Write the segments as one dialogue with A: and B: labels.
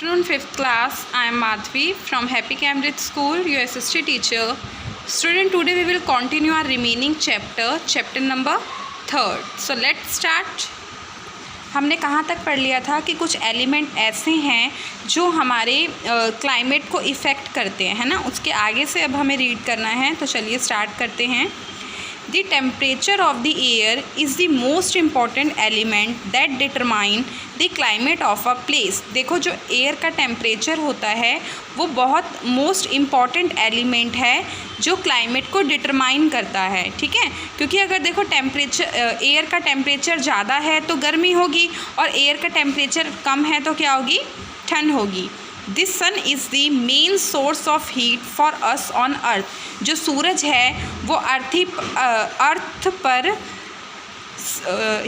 A: afternoon, 5th class. I am Madhvi from Happy Cambridge School, your assistant teacher. Student, today we will continue our remaining chapter number 3rd. So let's start. हमने कहाँ तक पढ़ लिया था कि कुछ element ऐसे हैं जो हमारे क्लाइमेट को इफ़ेक्ट करते हैं, है ना। उसके आगे से अब हमें रीड करना है, तो चलिए स्टार्ट करते हैं। The temperature of the air is the most important element that determine the climate of a place। देखो, जो एयर का टेम्परेचर होता है वो बहुत मोस्ट इम्पॉर्टेंट एलिमेंट है जो क्लाइमेट को डिटरमाइन करता है, ठीक है। क्योंकि अगर देखो एयर का टेम्परेचर ज़्यादा है तो गर्मी होगी, और एयर का टेम्परेचर कम है तो क्या होगी, ठंड होगी। This sun is the main source of heat for us on earth. जो सूरज है वो अर्थ पर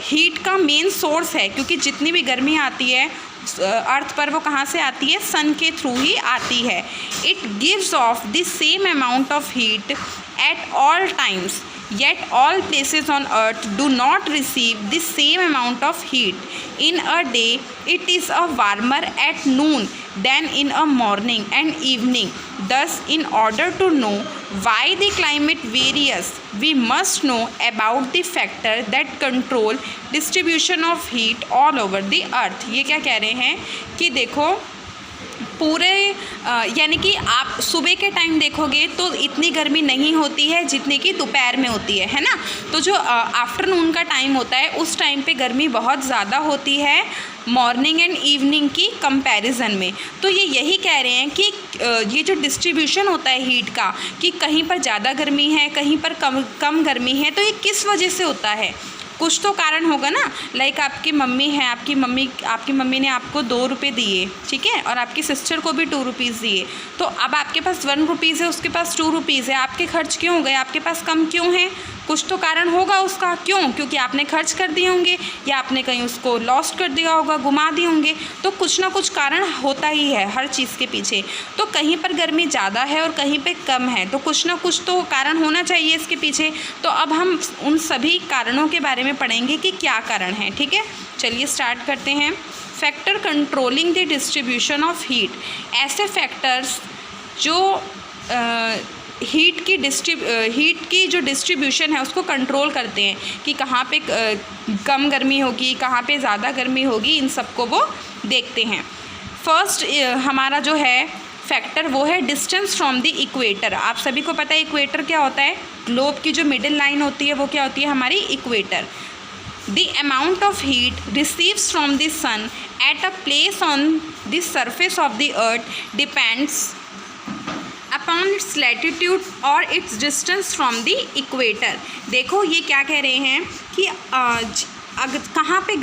A: हीट का मेन सोर्स है, क्योंकि जितनी भी गर्मी आती है अर्थ पर वो कहाँ से आती है, सन के थ्रू ही आती है। It gives off the same amount of heat at all times, yet all places on earth do not receive the same amount of heat. In a day it is a warmer at noon than in a morning and evening. Thus, in order to know why the climate varies, we must know about the factor that control distribution of heat all over the earth. ये क्या कह रहे हैं कि देखो पूरे यानी कि आप सुबह के टाइम देखोगे तो इतनी गर्मी नहीं होती है जितनी कि दोपहर में होती है ना। तो जो आफ्टरनून का टाइम होता है उस टाइम पे गर्मी बहुत ज़्यादा होती है मॉर्निंग एंड इवनिंग की कंपैरिजन में। तो ये यही कह रहे हैं कि ये जो डिस्ट्रीब्यूशन होता है हीट का, कि कहीं पर ज़्यादा गर्मी है कहीं पर कम गर्मी है, तो ये किस वजह से होता है। कुछ तो कारण होगा ना। लाइक आपकी मम्मी है, आपकी मम्मी ने आपको 2 रुपये दिए, ठीक है, और आपकी सिस्टर को भी 2 रुपीज़ दिए। तो अब आपके पास 1 रुपीज़ है, उसके पास 2 रुपीज़ है। आपके खर्च क्यों हो गए, आपके पास कम क्यों है। कुछ तो कारण होगा उसका, क्यों, क्योंकि आपने खर्च कर दिए होंगे या आपने कहीं उसको लॉस्ट कर दिया होगा, घुमा दिए होंगे। तो कुछ ना कुछ कारण होता ही है हर चीज़ के पीछे। तो कहीं पर गर्मी ज़्यादा है और कहीं पे कम है, तो कुछ ना कुछ तो कारण होना चाहिए इसके पीछे। तो अब हम उन सभी कारणों के बारे में पढ़ेंगे कि क्या कारण है, ठीक है। चलिए स्टार्ट करते हैं। Factor controlling the distribution of heat. ऐसे फैक्टर्स जो हीट की जो डिस्ट्रीब्यूशन है उसको कंट्रोल करते हैं कि कहाँ पे कम गर्मी होगी, कहाँ पे ज़्यादा गर्मी होगी, इन सबको वो देखते हैं। फर्स्ट हमारा जो है फैक्टर वो है डिस्टेंस फ्रॉम द इक्वेटर। आप सभी को पता है इक्वेटर क्या होता है। ग्लोब की जो मिडिल लाइन होती है वो क्या होती है, हमारी equator. The amount of heat receives from the sun at a place on the surface of the earth depends upon its latitude और its distance from the equator. देखो ये क्या कह रहे हैं कि अगर कहाँ पे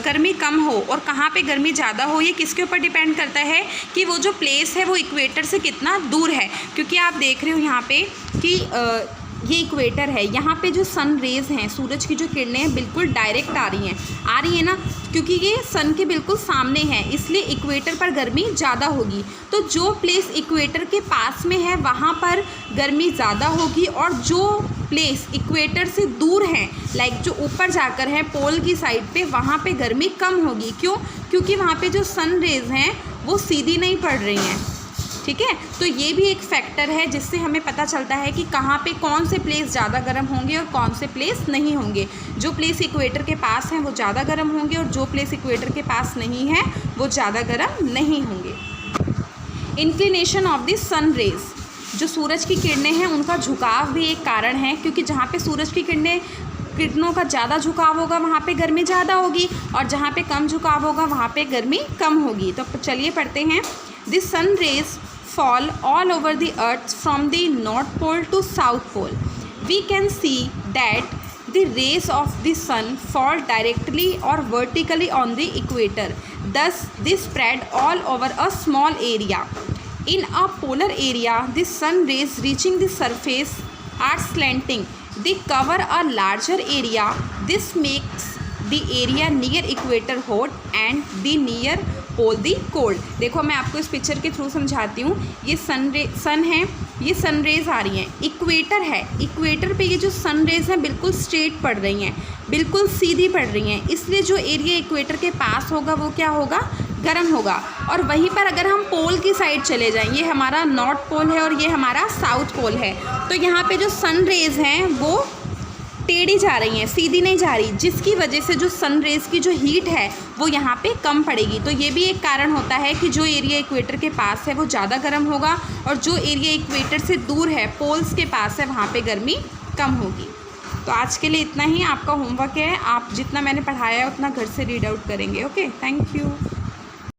A: गर्मी कम हो और कहाँ पे गर्मी ज़्यादा हो, ये किसके ऊपर डिपेंड करता है कि वो जो प्लेस है वो इक्वेटर से कितना दूर है। क्योंकि आप देख रहे हो यहाँ पे कि ये इक्वेटर है, यहाँ पे जो सन रेज़ हैं, सूरज की जो किरणें हैं बिल्कुल डायरेक्ट आ रही है ना, क्योंकि ये सन के बिल्कुल सामने है, इसलिए इक्वेटर पर गर्मी ज़्यादा होगी। तो जो प्लेस इक्वेटर के पास में है वहाँ पर गर्मी ज़्यादा होगी, और जो प्लेस इक्वेटर से दूर हैं, लाइक जो ऊपर जाकर है पोल की साइड पे, वहाँ पे गर्मी कम होगी। क्यों, क्योंकि वहाँ पे जो सन रेज़ हैं वो सीधी नहीं पड़ रही हैं, ठीक है। तो ये भी एक फैक्टर है जिससे हमें पता चलता है कि कहाँ पे कौन से प्लेस ज़्यादा गर्म होंगे और कौन से प्लेस नहीं होंगे। जो प्लेस इक्वेटर के पास हैं वो ज़्यादा गर्म होंगे, और जो प्लेस इक्वेटर के पास नहीं है वो ज़्यादा गर्म नहीं होंगे। Inclination of the sun rays. जो सूरज की किरणें हैं उनका झुकाव भी एक कारण है, क्योंकि जहाँ पे सूरज की किरणों का ज़्यादा झुकाव होगा वहाँ पे गर्मी ज़्यादा होगी, और जहाँ पे कम झुकाव होगा वहाँ पे गर्मी कम होगी। तो चलिए पढ़ते हैं। The sun rays fall all over the earth from the north pole to south pole. We can see that the rays of the sun fall directly or vertically on the equator. Thus, they spread all over a small area. In a polar area, the sun rays reaching the surface are slanting. They cover a larger area. This makes the area near equator hot and the near pole the cold. देखो मैं आपको इस picture के through समझाती हूँ। ये सन है, ये सन रेज़ आ रही हैं, इक्वेटर है, इक्वेटर पे ये जो सन रेज़ हैं बिल्कुल स्ट्रेट पड़ रही हैं, बिल्कुल सीधी पड़ रही हैं, इसलिए जो एरिया इक्वेटर के पास होगा वो क्या होगा, गर्म होगा। और वहीं पर अगर हम पोल की साइड चले जाएं, ये हमारा नॉर्थ पोल है और ये हमारा साउथ पोल है, तो यहाँ पे जो सन रेज़ हैं वो टेढ़ी जा रही हैं, सीधी नहीं जा रही, जिसकी वजह से जो सन रेज़ की जो हीट है वो यहाँ पे कम पड़ेगी। तो ये भी एक कारण होता है कि जो एरिया इक्वेटर के पास है वो ज़्यादा गर्म होगा और जो एरिया इक्वेटर से दूर है, पोल्स के पास है, वहाँ पे गर्मी कम होगी। तो आज के लिए इतना ही। आपका होमवर्क है, आप जितना मैंने पढ़ाया है उतना घर से रीड आउट करेंगे। Okay, thank you.